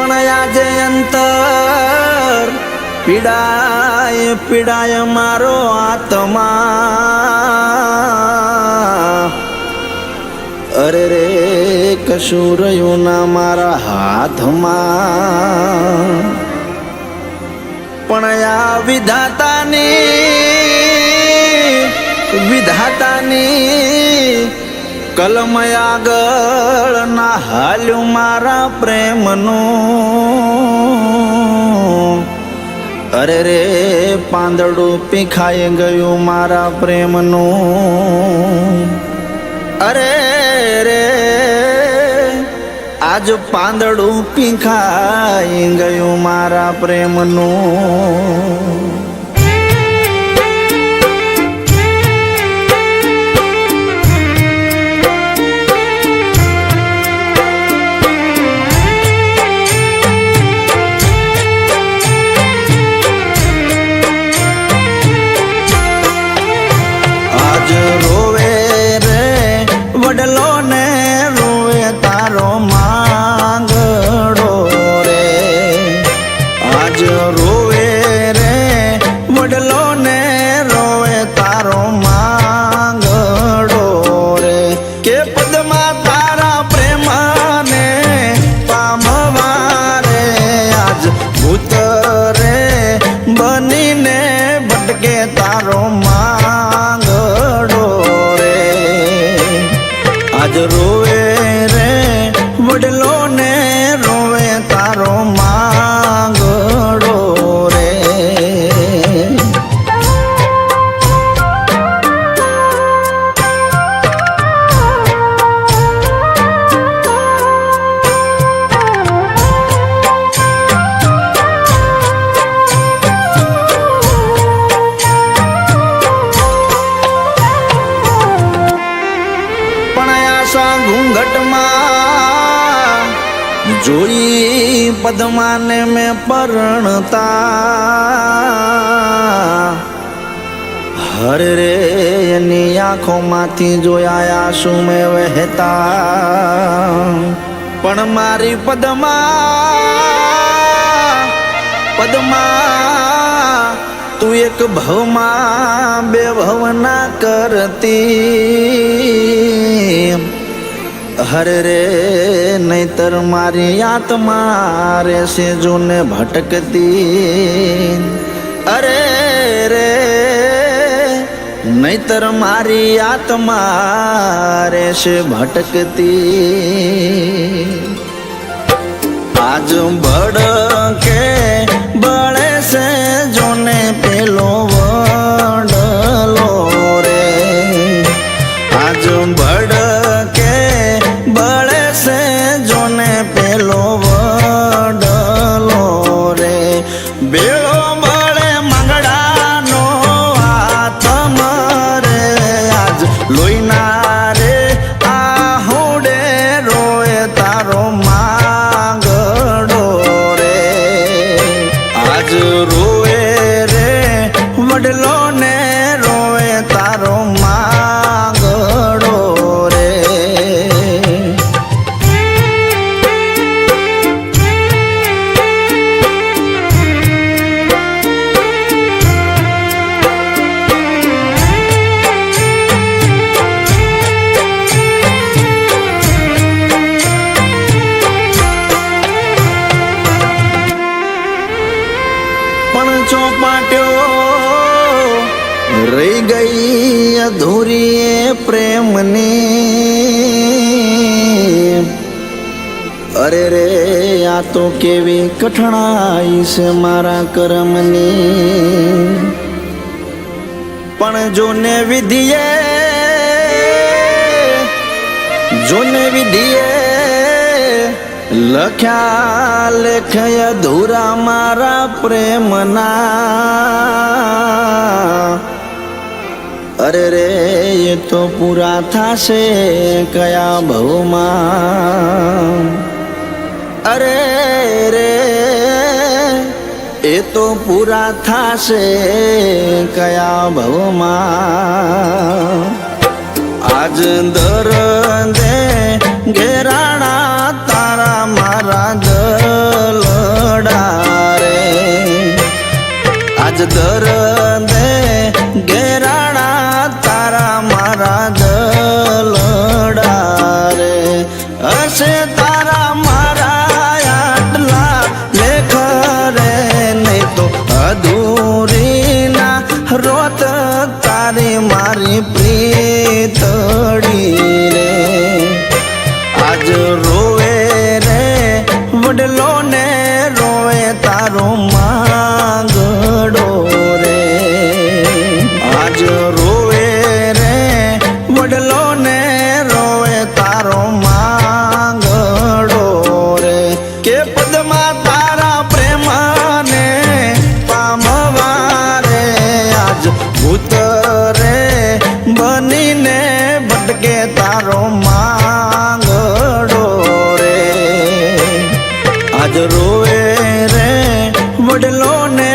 પણ આજે અંતર પીડાય પીડાય મારો આત્મા અરે રે કશું રહ્યું ના મારા હાથમાં પણ આ વિધાતાની કલમ આગળ ના હાલ્યું મારા પ્રેમનું અરે રે પાંદડું પીખાઈ ગયું મારા પ્રેમનું અરે રે આજ પાંદડું પીખાઈ ગયું મારા પ્રેમનું રોવે રે વડલો ને રોવે તારો માંગડો રે આજ રોવે રે વડલો ને રોવે તારો માંગડો રે કે પદમાં તારા પ્રેમ ને પામવા રે આજ ભૂત રે બનીને ભટકે તારો આજ રોવે રે વડલો ને રોવે તારો માંગડો રે ઘૂંઘટમાં જોઈ પદ્માને મેં પરણતા હરે રે એની આંખોમાંથી જોયા શું મેં વહેતા પણ મારી પદ્મા તું એક ભવમાં બે ભવના કરતી હરે રે નહીતર મારી આત્મા રહેશે જોને ભટકતી અરે રે નહીતર મારી આત્મા રહેશે ભટકતી આજ ભડકે બળે છે જોને પેલો વડલો રે આજ ભડકે બળે છે જોને પેલો વડલો રે બેળો બળે મંગળાનો આત્મા રે આજ લોહીના રે આહુડે રોય તારો માંગડો રે આજ રોવે રે વડલો ને રોવે તારો માંગડો રે પણ ચોપાટ્યો રહી ગઈ અધૂરી પ્રેમની અરે રે આ તો કેવી કઠણાઈ છે મારા કરમની પણ જોને વિધિએ લખ્યા લેખય અધૂરા મારા પ્રેમના અરે રે એ તો પૂરા થશે કયા ભવમાં અરે રે એ તો પૂરા થશે કયા ભવમાં આજ દરદે ઘેરાણા તારા મારા દલ દર્દે ઘેરાણા તારા મારા દલડા રે હશે તારા મારા આટલા લેખ રે નહીં તો અધૂરી ના રોત તારી મારી પ્રીતડી રે આજ રોવે રે વડલો ને રોવે તારો માંગડો રે આજ રોવે રે વડલો ને રોવે તારો માંગડો રે કે પદમાં તારા પ્રેમ ને પામવા રે આજ ભૂત રે બનીને ભટકે તારો માંગડો રે આજ રોવે રે વડલો ને